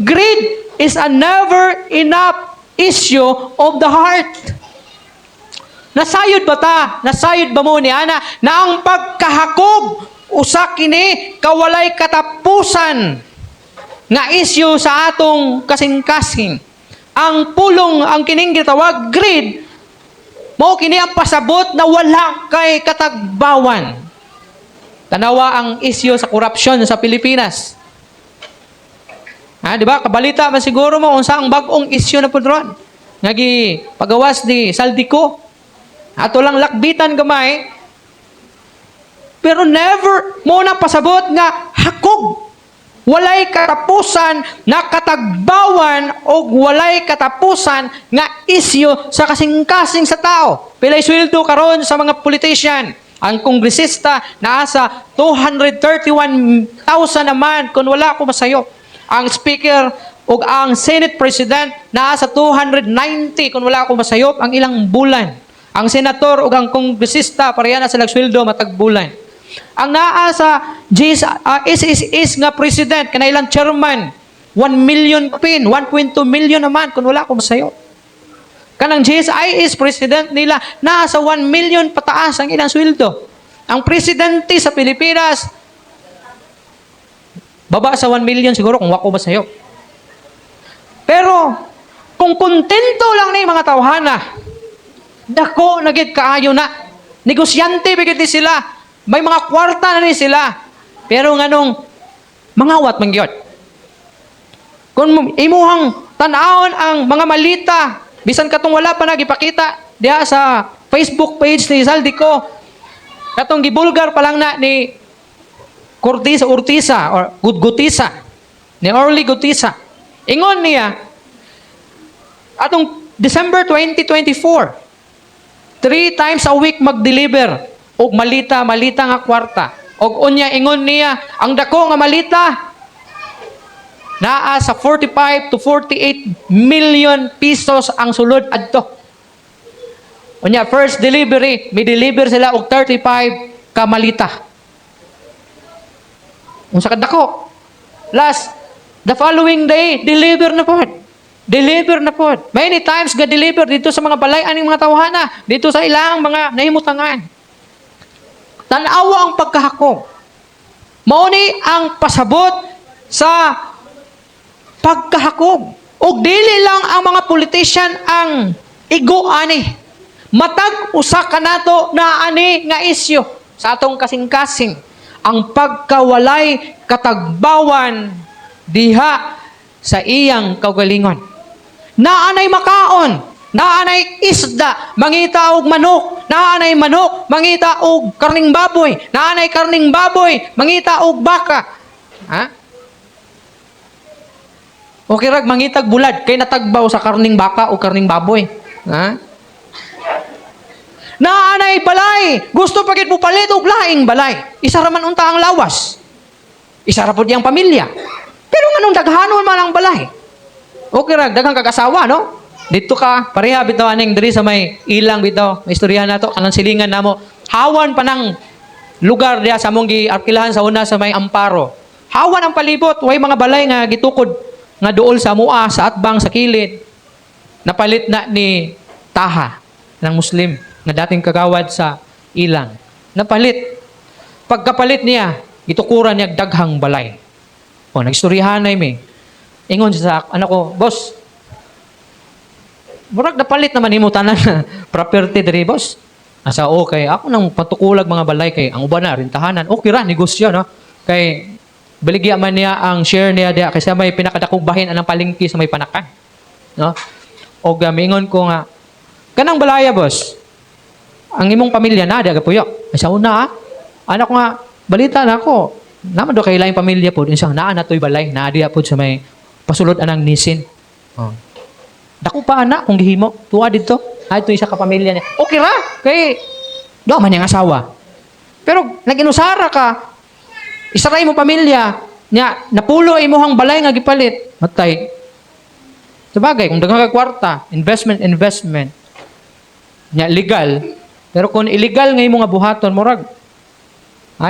Greed is a never enough issue of the heart. Nasayod ba ta? Nasayod ba mo ni Ana na ang pagkahakog usa kini kawalay katapusan nga issue sa atong kasing-kasing. Ang pulong, ang kining gitawag greed, mao kini ang pasabot na wala kay katagbawan. Tanawa ang issue sa korupsyon sa Pilipinas. Di ba? Kabalita man siguro mo unsa ang bag-ong issue na pud ron. Ngagi pagawas ni Saldico. Ato lang lakbitan gamay. Pero never mo na pasabot nga hakog. Walay katapusan na katagbawan o walay katapusan nga issue sa kasing-kasing sa tao. Pilay sweldo karon sa mga politician. Ang kongresista naa sa 231,000 naman kung wala ko masayo. Ang speaker o ang Senate President naa sa 290 kung wala ko masayop ang ilang bulan. Ang senator o ang kongresista pareha na sila sweldo matag bulan. Ang naa sa SSS nga president kanailang chairman 1 million pin, 1.2 million naman kung wala ko masayop. Kanang GSIS president nila naa sa 1 million pataas ang ilang sweldo. Ang presidente sa Pilipinas baba sa 1 million siguro kung wako ba sa'yo. Pero, kung kontento lang na yung mga tawhana, dako nagit kaayo na. Negosyante bigit ni sila. May mga kwarta na ni sila. Pero nganong, mangawat mangyot. Kung imuhang tanawon ang mga malita, bisan katong wala pa nagipakita, diya sa Facebook page ni Saldico, katong gibulgar pa lang na ni Urtisa or Gutisa ni Orly Gutisa. Ingon niya atong December 2024 3 times a week mag-deliver og malita nga kwarta. Og unya ingon niya ang dako nga malita naa sa 45 to 48 million pesos ang sulod adto. Unya first delivery, may deliver sila og 35 ka malita. Unsa kadako? Last, the following day, deliver na pod. Deliver na pod. Many times ga-deliver dito sa mga balay aning mga tawhana, dito sa ilang mga nahimutangan. Tanawa ang pagkahakog. Mao ni ang pasabot sa pagkahakog. Og dili lang ang mga politician ang igo ani. Matag usa kanato na ani nga isyu sa atong kasing-kasing. Ang pagkawalay katagbawan diha sa iyang kaugalingon. Naanay makaon, naanay isda, mangita og manok, naanay manok, mangita og karning baboy, naanay karning baboy, mangita og baka. Ha? Okay rag mangitag bulad kay natagbaw sa karning baka o karning baboy. Ha? Naanay balay, gusto pagit mo palit og laing balay. Isa ra man unta ang lawas. Isa ra pud yang pamilya. Pero nganong daghanon man ang balay. Okay ra daghang kag-asawa no? Dito ka pareha bitaw aning diri sa may ilang bitaw. May istorya nato kanang silingan namo. Hawan pa nang lugar diha sa among giarkilahan sa una sa may Amparo. Hawan ang palibot, way mga balay nga gitukod nga duol sa mua, sa atbang, sa kilid. Napalit na ni Taha ng Muslim na dating kagawad sa ilang. Napalit. Pagkapalit niya, itukuran niya daghang balay. O, nagstoryahan na may. Ingon sa anak ko, boss, murag napalit naman mo tanan na property diri, boss. Asa, okay, ako nang patukulag mga balay kay ang uban na, rintahanan. Okay ra, negosyo, no? Kay, baligya man niya ang share niya diya kasi may pinakadakog bahin anang palengke sa may panakan. No? O gamingon ko nga, kanang balaya, boss, ang imong pamilya na, diya gapuyok. Sa una, anak ko nga, balita na ako, naman do kay laing pamilya po, insang naa na to'y balay, naa diya po sa may pasulod anang nisin. Oh. Dako pa anak, kung gihimo, tuwa dito, ay ito isa ka pamilya niya. Okay ra, kay, do man yung asawa. Pero, nag-inusara ka, isa ra mo pamilya, niya, napulo imuhang balay nga gipalit, matay. Sabagay, kung dagang kwarta, investment, niya, legal, pero kung illegal ngay mga buhaton, murag,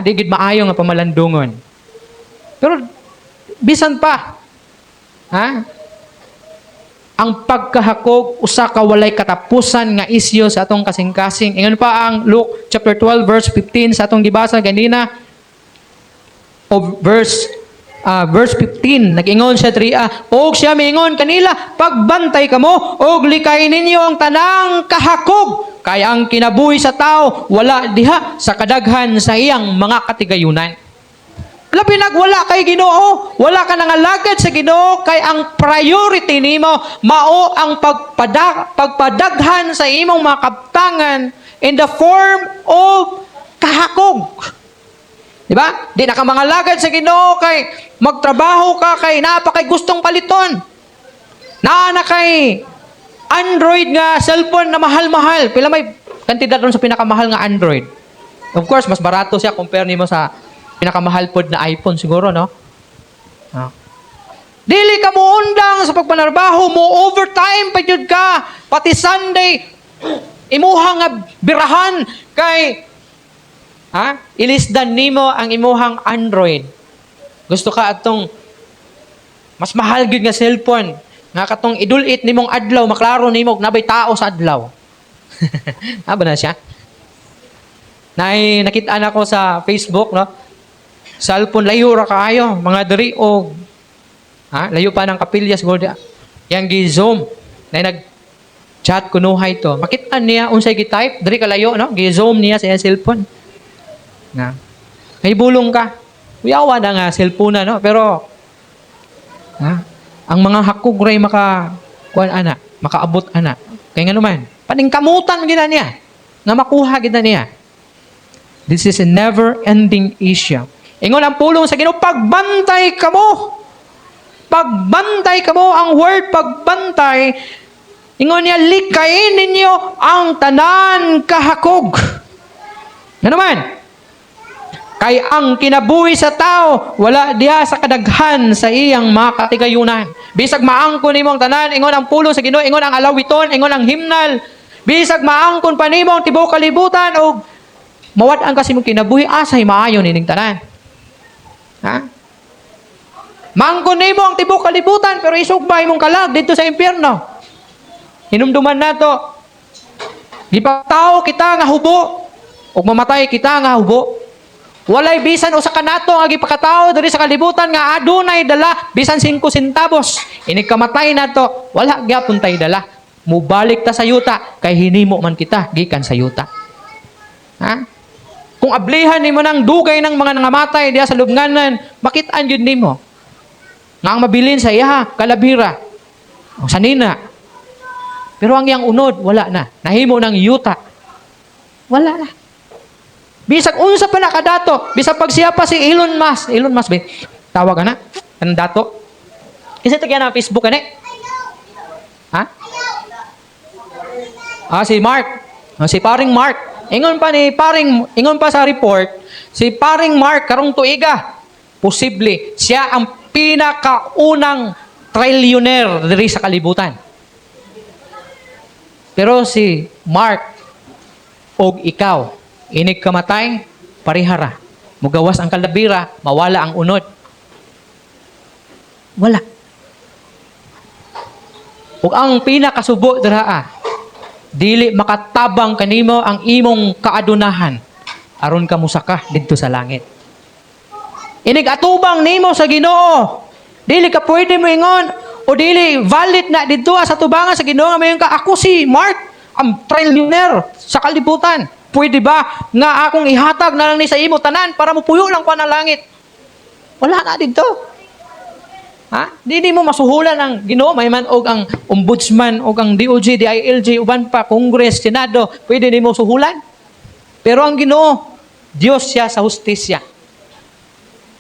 di gid maayo nga pamalandungon. Pero, bisan pa, Ha? Ang pagkahakog usa ka walay katapusan nga isyu sa atong kasing-kasing. Ingon pa ang Luke chapter 12 verse 15 sa atong gibasa ganina. O verse 15 nag-ingon siya og siya miingon kanila, pagbantay kamo og likay ninyo ang tanang kahakog kay ang kinabuhi sa tao wala diha sa kadaghan sa iyang mga katigayunan. Labi nagwala kay Ginoo, wala ka nangalagad sa Ginoo kay ang priority nimo mao ang pagpadaghan sa imong mga kabtangan in the form of kahakog. Di ba? Di na ka mangalagad sa Ginoo kay magtrabaho ka kay napakay gustong paliton. Na kay Android nga cellphone na mahal-mahal. Pila may kantidad ron sa pinakamahal nga Android. Of course, mas barato siya compare nimo sa pinakamahal pod na iPhone siguro, no? Dili ka mo undang sa pagpanarbaho mo, overtime pa jud ka. Pati Sunday, imuhang nga birahan kay ilisdan nimo ang imuhang Android. Gusto ka atong mas mahal gyud nga cellphone nga katong idulit nimong adlaw, maklaro nimo nabay tao sa adlaw. Aba na siya. Nakita na ko sa Facebook, no? Cellphone layo ra kaayo, mga diri og layo pa ng kapilya siguro yang gi-zoom na nag-chat kunuhay to. Makita niya unsay gi-type, diri ka layo, no? Gi-zoom niya sa iyang cellphone. Na. May bulong ka. Uyawa na nga cellphone na, no? Pero ang mga hakog ray makaabot ana. Kay nga naman, paningkamutan gina niya nga makuha gina niya. This is a never-ending issue. Ingon ang pulong sa Ginoo, pagbantay kamo. Pagbantay kamo, ang word pagbantay. Ingon niya, likayin ninyo ang tanan kahakog. Nga naman, kay ang kinabuhi sa tao, wala diha sa kadaghan sa iyang mga katigayunan. Bisag maangkon nimo ang tanan, ingon ang pulong sa Ginoo, ingon ang alawiton, ingon ang himnal. Bisag maangkon pa nimo ang tibuok kalibutan o mawad-an kasi mong kinabuhi, asay maayo nining tanan. Mangkon nimo ang tibuok kalibutan pero isugbay mong kalag dito sa impyerno. Hinumduman nato. Gipataw kita nga hubo ug mamatay kita nga hubo. Walay bisan usa ka nato nga gipakatawo diri sa kalibutan nga adunay dala bisan 5 centavos. Inig kamatay nato, wala gyapon tay dala. Mubalik ta sa yuta kay hinimo man kita gikan sa yuta. Kung ablihan nimo ng dugay ng mga nangamatay diya sa lubnganan, makitaan yun nimo. Nga ang mabilin sa iya, kalabira, o sanina. Pero ang iyang unod, wala na. Nahimo ng yuta. Wala na. Bisag unsa pa nakadato, bisag pag siya pa si Elon Musk, tawag ka na, anong dato? Kasi ito kaya na Facebook ka na si Mark. Si paring Mark. Ingon pa sa report, si paring Mark karong tuiga, posible siya ang pinakaunang trillionaire diri sa kalibutan. Pero si Mark og ikaw, inig kamatay, parihara. Mugawas ang kalabira, mawala ang unod. Wala. Ug ang pinakasubo dira dili makatabang kanimo ang imong kaadunahan aron ka musaka didto sa langit. Inig atubang nimo sa Ginoo. Dili ka pwede mo ingon o dili valid na didto sa tubangan sa Ginoo nga mayon ka ako si Mark, ang trillionaire sa kalibutan. Pwede ba nga akong ihatag na lang ni sa imo tanan para mo puyo lang ko na langit? Wala na didto. Di mo masuhulan ang Ginoo, may man og ang ombudsman og ang DOJ, DILG, uban pa Congress, Senado, pwede nimo suhulan. Pero ang Ginoo, Dios siya sa hustisya.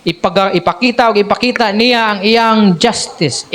Ipakita niya ang iyang justice.